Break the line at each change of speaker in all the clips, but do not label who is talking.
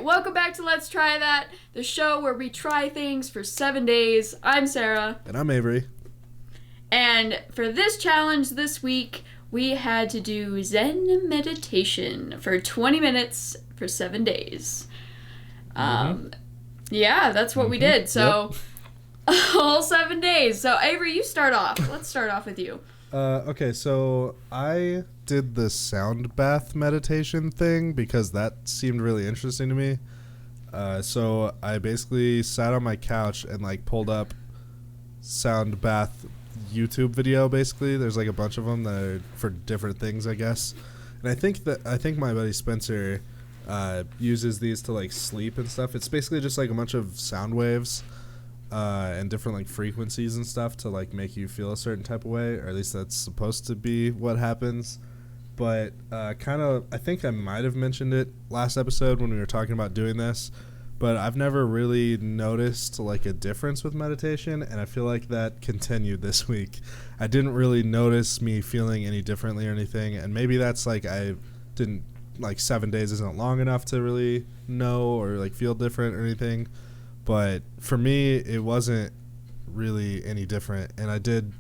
Welcome back to Let's Try That, the show where we try things for 7 days. I'm Sarah.
And I'm Avery.
And for this challenge this week, we had to do Zen meditation for 20 minutes for 7 days. Yeah, that's what we did. So, all 7 days. So, Avery, you start off. Let's start off with you.
Okay, so I did the sound bath meditation thing because that seemed really interesting to me. So I basically sat on my couch and pulled up sound bath YouTube video. Basically, there's a bunch of them that are for different things, I guess. And I think my buddy Spencer uses these to sleep and stuff. It's basically just a bunch of sound waves. And different frequencies and stuff to make you feel a certain type of way, or at least that's supposed to be what happens. But I think I might have mentioned it last episode when we were talking about doing this, but I've never really noticed a difference with meditation, and I feel like that continued this week. I didn't really notice me feeling any differently or anything, and maybe that's I didn't 7 days isn't long enough to really know or feel different or anything. But for me, it wasn't really any different, and I did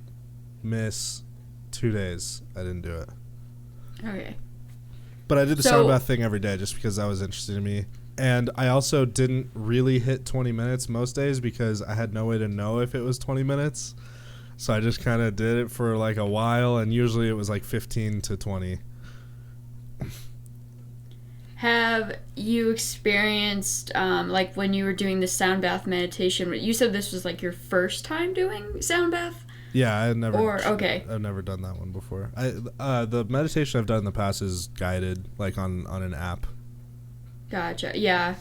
miss 2 days. I didn't do it.
Okay.
But I did the sound bath thing every day just because that was interesting to me. And I also didn't really hit 20 minutes most days because I had no way to know if it was 20 minutes. So I just kind of did it for a while, and usually it was 15 to 20.
Have you experienced, when you were doing the sound bath meditation, you said this was your first time doing sound bath?
Yeah, I've never done that one before. The meditation I've done in the past is guided, on an app.
Gotcha, yeah.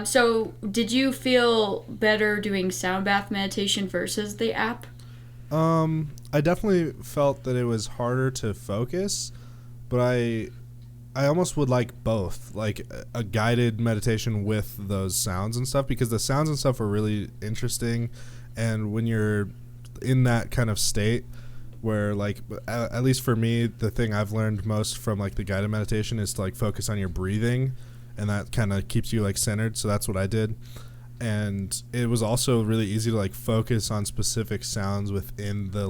So did you feel better doing sound bath meditation versus the app?
I definitely felt that it was harder to focus, but I almost would like both, a guided meditation with those sounds and stuff, because the sounds and stuff are really interesting. And when you're in that kind of state where, at least for me, the thing I've learned most from the guided meditation is to focus on your breathing, and that kind of keeps you centered. So that's what I did. And it was also really easy to focus on specific sounds within the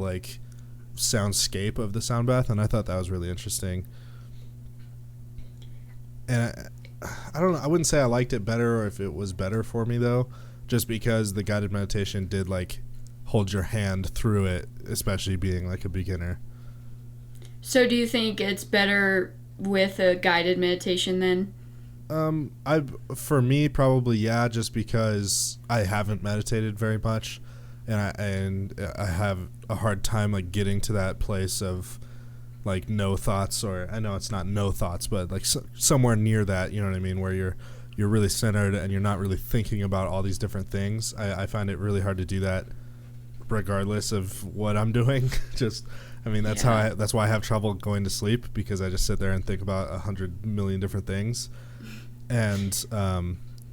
soundscape of the sound bath, and I thought that was really interesting. And I don't know, I wouldn't say I liked it better or if it was better for me, though, just because the guided meditation did, hold your hand through it, especially being, a beginner.
So do you think it's better with a guided meditation then?
For me, probably, yeah, just because I haven't meditated very much, and I have a hard time, getting to that place of no thoughts, or I know it's not no thoughts, but somewhere near that, you know what I mean, where you're really centered and you're not really thinking about all these different things. I find it really hard to do that regardless of what I'm doing. That's why I have trouble going to sleep, because I just sit there and think about 100 million different things. And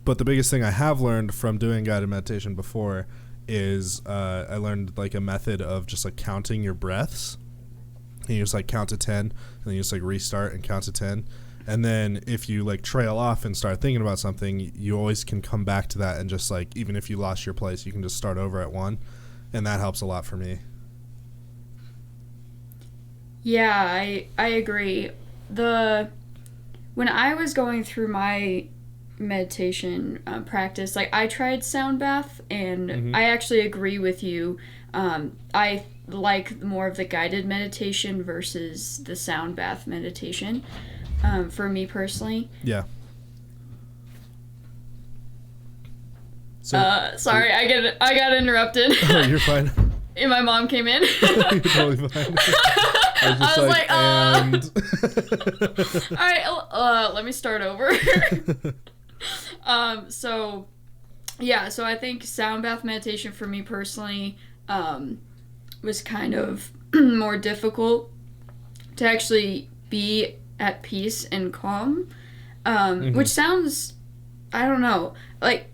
but the biggest thing I have learned from doing guided meditation before is I learned a method of just counting your breaths. And you just count to 10, and then you just restart and count to 10. And then if you trail off and start thinking about something, you always can come back to that, and just even if you lost your place, you can just start over at 1, and that helps a lot for me.
Yeah, I agree. When I was going through my meditation practice, I tried sound bath, and I actually agree with you. I like more of the guided meditation versus the sound bath meditation, for me personally.
Yeah. So,
sorry, I got interrupted.
Oh, you're fine.
And my mom came in.
You're totally fine. I was like,
all right, let me start over. So I think sound bath meditation for me personally was kind of more difficult to actually be at peace and calm, which sounds, I don't know, I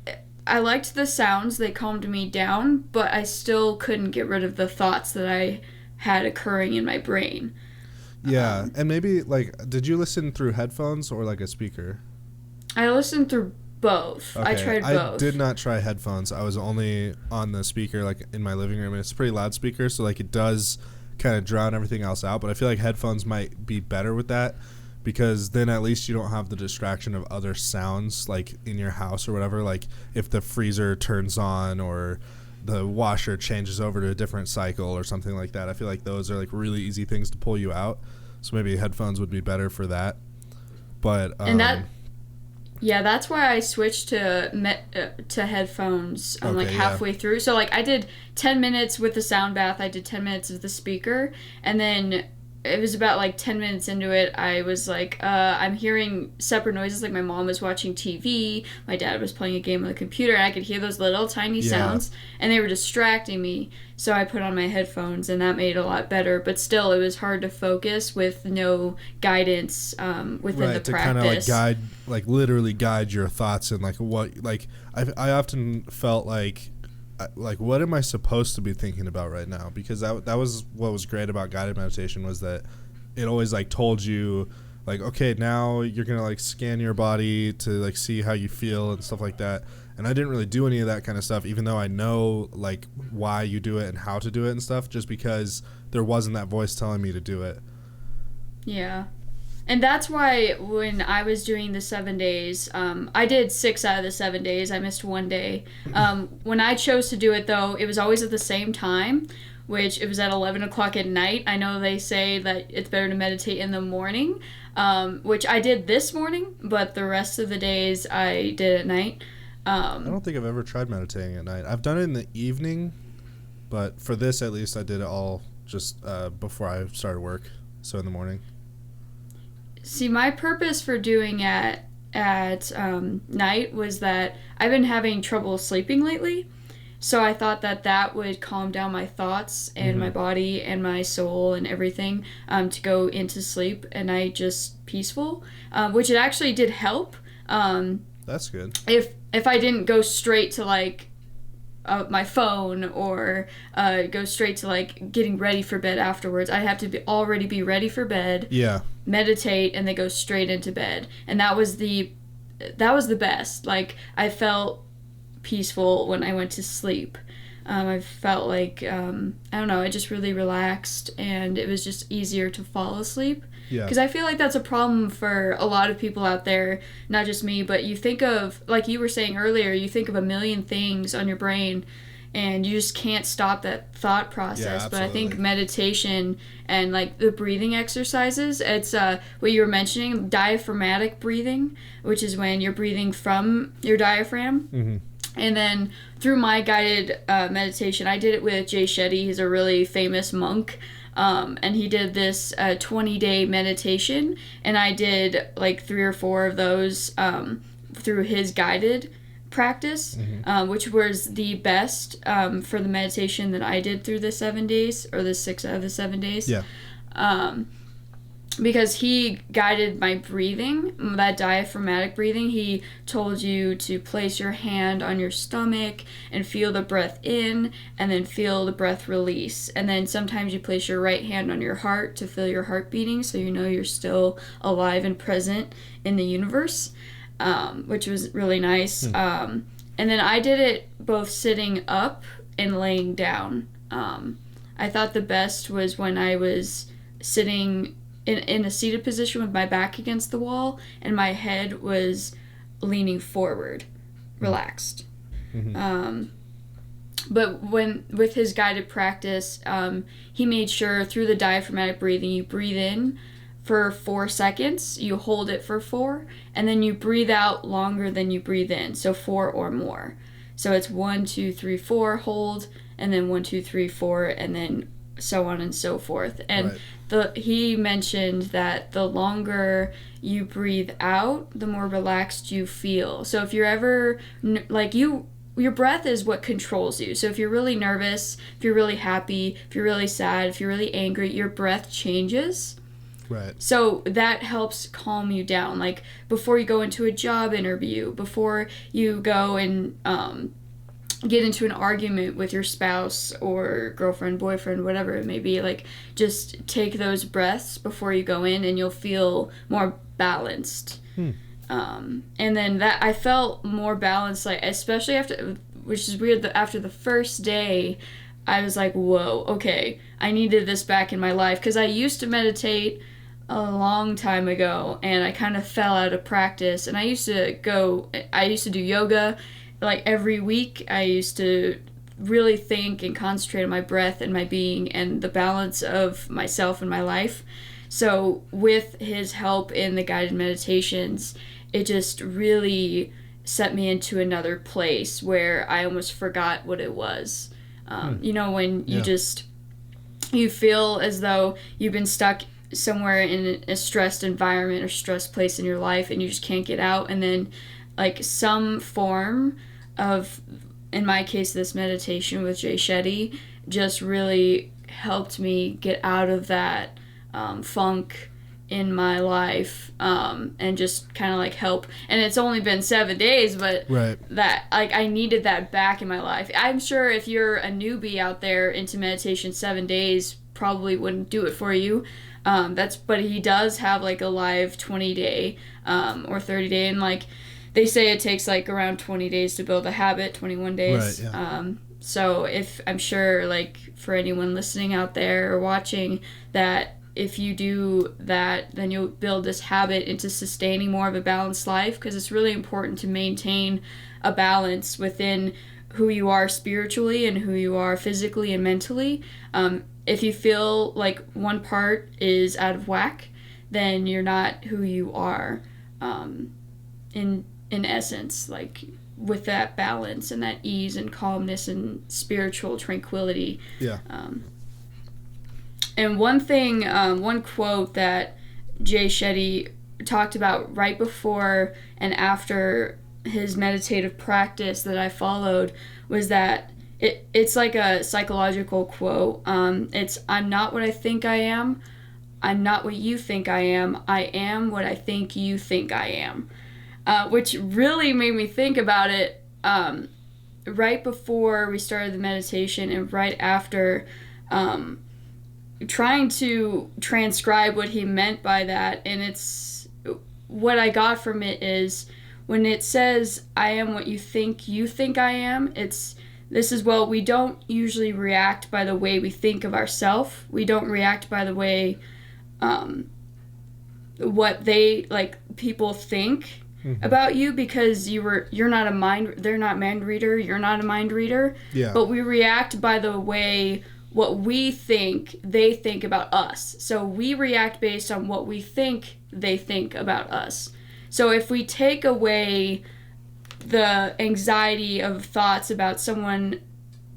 liked the sounds, they calmed me down, but I still couldn't get rid of the thoughts that I had occurring in my brain.
Yeah, and maybe, did you listen through headphones or a speaker?
I listened through both.
Okay.
I tried both.
I did not try headphones. I was only on the speaker, like in my living room, and it's a pretty loud speaker, so like it does kind of drown everything else out. But I feel like headphones might be better with that, because then at least you don't have the distraction of other sounds like in your house or whatever. Like if the freezer turns on or the washer changes over to a different cycle or something like that. I feel like those are like really easy things to pull you out. So maybe headphones would be better for that. But
and that's why I switched to headphones like halfway through. So like I did 10 minutes with the sound bath, I did 10 minutes with the speaker, and then it was about like 10 minutes into it, I was like, I'm hearing separate noises, like my mom was watching TV, my dad was playing a game on the computer, and I could hear those little tiny sounds, and they were distracting me. So I put on my headphones, and that made it a lot better. But still, it was hard to focus with no guidance within the practice.
To kind of like guide, like literally guide your thoughts and like what, like I often felt like what am I supposed to be thinking about right now? Because that was what was great about guided meditation, was that it always like told you like, okay, now you're gonna like scan your body to like see how you feel and stuff like that. And I didn't really do any of that kind of stuff, even though I know like why you do it and how to do it and stuff, just because there wasn't that voice telling me to do it.
Yeah. And that's why when I was doing the 7 days, I did 6 out of the 7 days. I missed one day. When I chose to do it, though, it was always at the same time, which it was at 11 o'clock at night. I know they say that it's better to meditate in the morning, which I did this morning, but the rest of the days I did at night.
I don't think I've ever tried meditating at night. I've done it in the evening, but for this at least I did it all just before I started work, so in the morning.
See, my purpose for doing it at night was that I've been having trouble sleeping lately, so I thought that would calm down my thoughts and my body and my soul and everything to go into sleep at night just peaceful, which it actually did help.
That's good.
If I didn't go straight to like my phone or go straight to like getting ready for bed afterwards, I'd have to already be ready for bed.
Yeah.
Meditate and then go straight into bed, and that was the best. Like I felt peaceful when I went to sleep. I felt like I don't know, I just really relaxed, and it was just easier to fall asleep.
Yeah.
Because I feel like that's a problem for a lot of people out there, not just me, but you think of, like you were saying earlier, you think of a million things on your brain, and you just can't stop that thought process.
Yeah,
but I think meditation and like the breathing exercises, it's what you were mentioning, diaphragmatic breathing, which is when you're breathing from your diaphragm. Mm-hmm. And then through my guided meditation, I did it with Jay Shetty. He's a really famous monk. And he did this 20-day meditation, and I did like 3 or 4 of those through his guided practice, which was the best for the meditation that I did through the 7 days, or the 6 out of the 7 days.
Yeah.
Because he guided my breathing, that diaphragmatic breathing. He told you to place your hand on your stomach and feel the breath in, and then feel the breath release. And then sometimes you place your right hand on your heart to feel your heart beating, so you know you're still alive and present in the universe, which was really nice. And then I did it both sitting up and laying down. I thought the best was when I was sitting in a seated position with my back against the wall and my head was leaning forward, relaxed. But with his guided practice, he made sure through the diaphragmatic breathing, you breathe in for 4 seconds, you hold it for 4, and then you breathe out longer than you breathe in, so 4 or more. So it's 1, 2, 3, 4, hold, and then 1, 2, 3, 4, and then so on and so forth. And he mentioned that the longer you breathe out, the more relaxed you feel. So if you're ever your breath is what controls you. So if you're really nervous, if you're really happy, if you're really sad, if you're really angry, your breath changes.
Right.
So that helps calm you down. Like before you go into a job interview, before you go and get into an argument with your spouse or girlfriend, boyfriend, whatever it may be, like just take those breaths before you go in and you'll feel more balanced. And then that I felt more balanced, like especially after, which is weird, after the first day, I was like, whoa, okay, I needed this back in my life, because I used to meditate a long time ago, and I kind of fell out of practice. And I used to do yoga like every week. I used to really think and concentrate on my breath and my being and the balance of myself and my life. So with his help in the guided meditations, it just really set me into another place where I almost forgot what it was. You know, when you feel as though you've been stuck somewhere in a stressed environment or stressed place in your life, and you just can't get out, and then like some form of, in my case, this meditation with Jay Shetty just really helped me get out of that funk in my life, and just kind of like help. And it's only been 7 days, but that, like, I needed that back in my life. I'm sure if you're a newbie out there into meditation, 7 days probably wouldn't do it for you. But he does have like a live 20-day or 30-day, and like they say it takes like around 20 days to build a habit, 21 days.
Right, yeah.
So if, I'm sure, like, for anyone listening out there or watching, that if you do that, then you'll build this habit into sustaining more of a balanced life, because it's really important to maintain a balance within who you are spiritually and who you are physically and mentally. If you feel like one part is out of whack, then you're not who you are, in essence, like with that balance and that ease and calmness and spiritual tranquility.
Yeah.
And one thing, one quote that Jay Shetty talked about right before and after his meditative practice that I followed was that it's like a psychological quote. It's, I'm not what I think I am. I'm not what you think I am. I am what I think you think I am. Which really made me think about it right before we started the meditation and right after, trying to transcribe what he meant by that. And it's, what I got from it is, when it says, I am what you think I am, we don't usually react by the way we think of ourselves. We don't react by the way what they, like, people think about you, because they're not a mind reader, you're not a mind reader.
Yeah.
But we react by the way what we think they think about us. So we react based on what we think they think about us. So if we take away the anxiety of thoughts about someone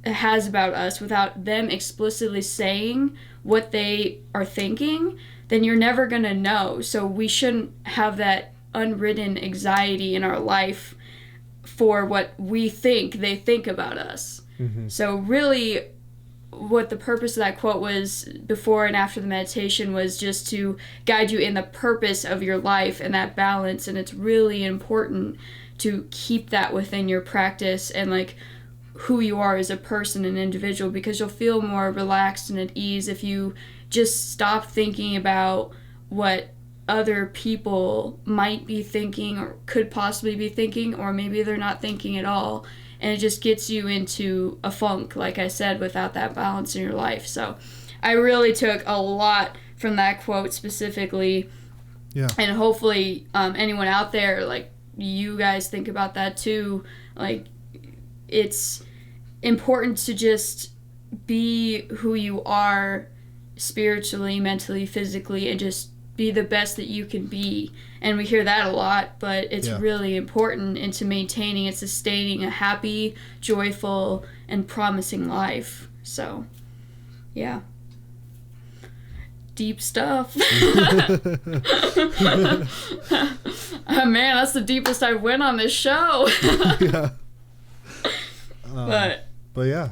has about us without them explicitly saying what they are thinking, then you're never going to know. So we shouldn't have that unwritten anxiety in our life for what we think they think about us. So really, what the purpose of that quote was before and after the meditation was just to guide you in the purpose of your life and that balance. And it's really important to keep that within your practice and like who you are as a person and individual, because you'll feel more relaxed and at ease if you just stop thinking about what other people might be thinking or could possibly be thinking, or maybe they're not thinking at all. And it just gets you into a funk, like I said, without that balance in your life. So I really took a lot from that quote specifically.
Yeah.
And hopefully anyone out there, like, you guys think about that too. Like, it's important to just be who you are spiritually, mentally, physically, and just be the best that you can be. And we hear that a lot, but it's really important into maintaining and sustaining a happy, joyful, and promising life. So, yeah. Deep stuff. Man, that's the deepest I went on this show.
Yeah. But yeah.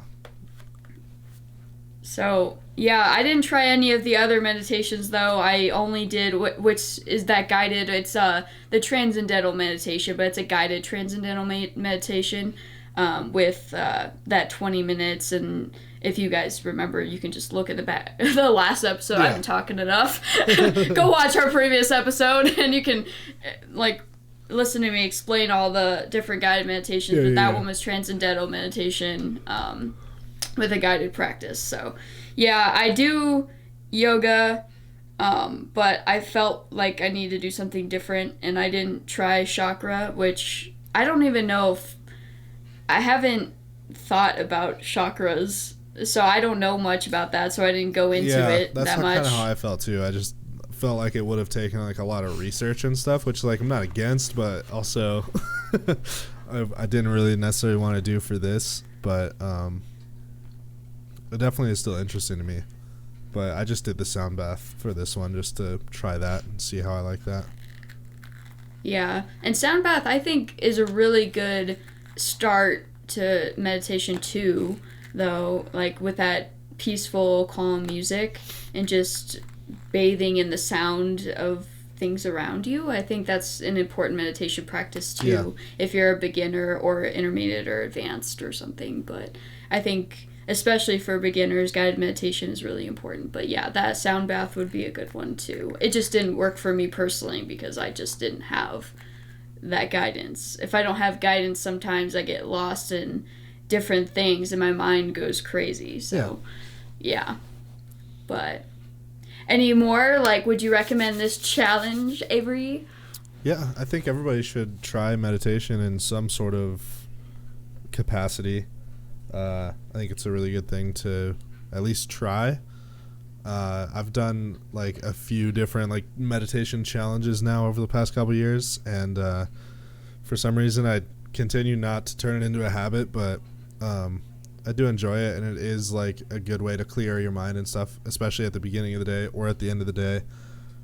So, yeah, I didn't try any of the other meditations, though. I only did, which is that guided, it's the transcendental meditation, but it's a guided transcendental meditation with that 20 minutes. And if you guys remember, you can just look at the last episode. I've been talking enough. Go watch our previous episode, and you can, like, listen to me explain all the different guided meditations, but that one was transcendental meditation with a guided practice. So, yeah, I do yoga, but I felt like I needed to do something different, and I didn't try chakra, which I don't even know if... I haven't thought about chakras, so I don't know much about that, so I didn't go into it that much.
That's kind of how I felt, too. I just felt like it would have taken like a lot of research and stuff, which like I'm not against, but also I didn't really necessarily want to do for this, but it definitely is still interesting to me. But I just did the sound bath for this one just to try that and see how I like that.
Yeah, and sound bath I think is a really good start to meditation too, though, like with that peaceful, calm music and just bathing in the sound of things around you. I think that's an important meditation practice too, if you're a beginner or intermediate or advanced or something. But I think especially for beginners, guided meditation is really important. But yeah, that sound bath would be a good one too. It just didn't work for me personally because I just didn't have that guidance. If I don't have guidance, sometimes I get lost in different things and my mind goes crazy. So yeah. But any more? Like, would you recommend this challenge, Avery?
Yeah, I think everybody should try meditation in some sort of capacity. I think it's a really good thing to at least try. I've done like a few different like meditation challenges now over the past couple years, and for some reason I continue not to turn it into a habit, but I do enjoy it, and it is like a good way to clear your mind and stuff, especially at the beginning of the day or at the end of the day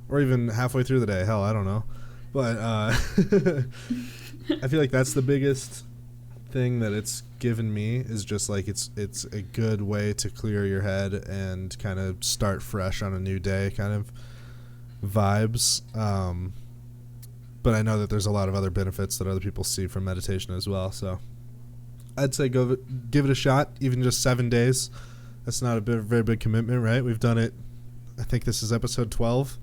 or even halfway through the day. Hell, I don't know. But I feel like that's the biggest thing that it's given me, is just like it's a good way to clear your head and kind of start fresh on a new day kind of vibes. But I know that there's a lot of other benefits that other people see from meditation as well, so I'd say give it a shot, even just 7 days. That's not a very big commitment, right? We've done it, I think this is episode 12.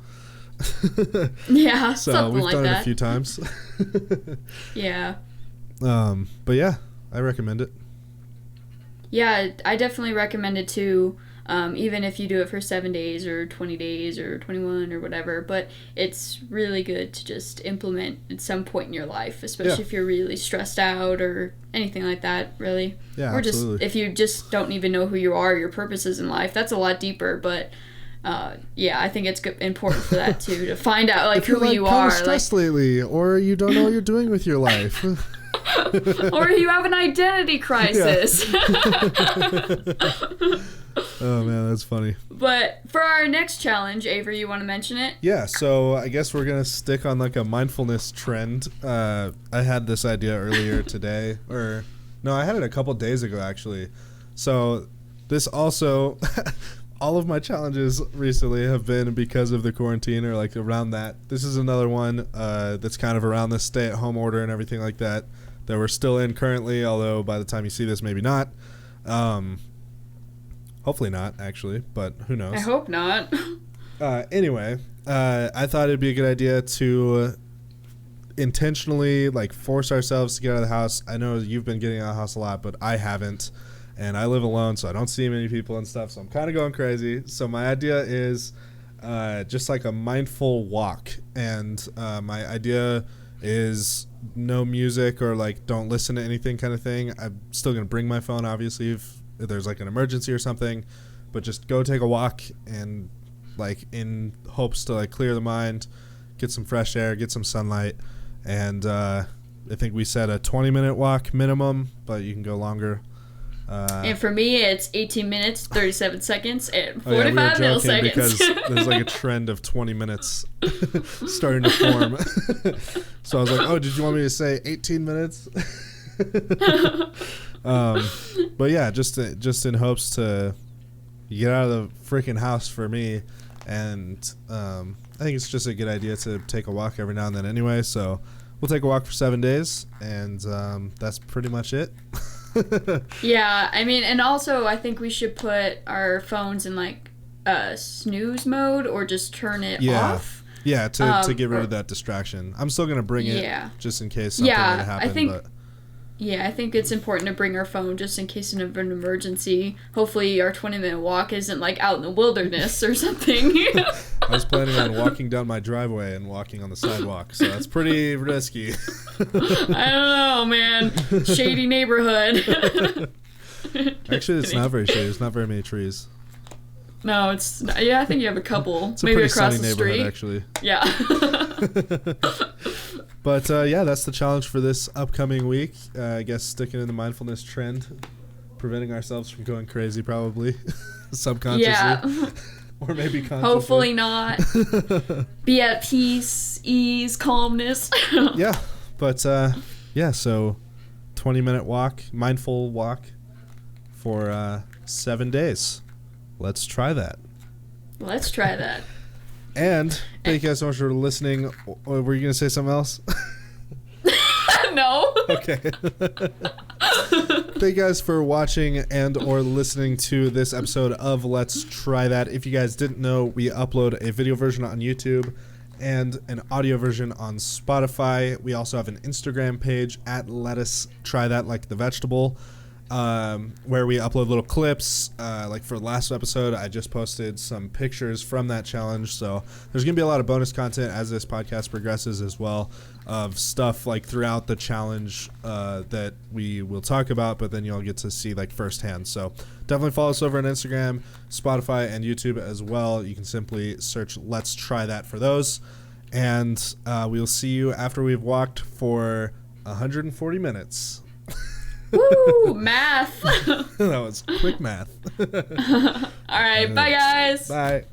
Yeah,
so
something
we've
like
done
that.
it a few times.
Yeah.
But yeah, I recommend it.
Yeah, I definitely recommend it too, even if you do it for 7 days or 20 days or 21 or whatever. But it's really good to just implement at some point in your life, especially if you're really stressed out or anything like that, really.
Yeah,
or
absolutely.
just if you just don't even know who you are, your purposes in life. That's a lot deeper, but yeah, I think it's important for that too, to find out like who you are.
If you're stressed lately, or you don't know what you're doing with your life.
Or you have an identity crisis.
Oh man, that's funny.
But for our next challenge, Avery, you want to mention it?
Yeah, so I guess we're gonna stick on like a mindfulness trend. I had this idea earlier today, or no, I had it a couple days ago actually. So this also, all of my challenges recently have been because of the quarantine or like around that. This is another one that's kind of around the stay-at-home order and everything like that we're still in currently, although by the time you see this, maybe not. Hopefully not, actually, but who knows?
I hope not.
Anyway, I thought it'd be a good idea to intentionally like force ourselves to get out of the house. I know you've been getting out of the house a lot, but I haven't, and I live alone, so I don't see many people and stuff, so I'm kind of going crazy. So my idea is just like a mindful walk, and my idea is no music or like don't listen to anything kind of thing. I'm still gonna bring my phone, obviously, if there's like an emergency or something, but just go take a walk, and like in hopes to like clear the mind, get some fresh air, get some sunlight. And I think we said a 20-minute walk minimum, but you can go longer.
And for me, it's 18 minutes, 37 seconds, and 45
we were
milliseconds.
Because there's like a trend of 20 minutes starting to form. So I was like, oh, did you want me to say 18 minutes? But yeah, just in hopes to get out of the freaking house for me. And I think it's just a good idea to take a walk every now and then anyway. So we'll take a walk for 7 days, and that's pretty much it.
Yeah, I mean, and also I think we should put our phones in like snooze mode or just turn it off.
Yeah, to get rid of that distraction. I'm still gonna bring it just in case something were to happen.
I think it's important to bring our phone just in case of an emergency. Hopefully our 20-minute walk isn't like out in the wilderness or something.
I was planning on walking down my driveway and walking on the sidewalk, so that's pretty risky.
I don't know, man. Shady neighborhood.
Actually, it's not very shady. There's not very many trees.
No, it's not. Yeah, I think you have a couple.
It's
maybe
a pretty
across
sunny
the street.
Actually.
Yeah.
But that's the challenge for this upcoming week. I guess sticking in the mindfulness trend, preventing ourselves from going crazy, probably subconsciously, or maybe consciously.
Hopefully not. Be at peace, ease, calmness.
Yeah, but so 20-minute walk, mindful walk for 7 days. Let's try that.
Let's try that.
And thank you guys so much for listening. Were you going to say something else?
No.
Okay. Thank you guys for watching and or listening to this episode of Let's Try That. If you guys didn't know, we upload a video version on YouTube and an audio version on Spotify. We also have an Instagram page at Let Us Try That, like the vegetable. Where we upload little clips. Like for the last episode, I just posted some pictures from that challenge. So there's going to be a lot of bonus content as this podcast progresses as well, of stuff like throughout the challenge that we will talk about, but then you'll get to see like firsthand. So definitely follow us over on Instagram, Spotify, and YouTube as well. You can simply search Let's Try That for those. And we'll see you after we've walked for 140 minutes.
Woo! Math.
That was quick math.
All right. Bye, guys.
Bye.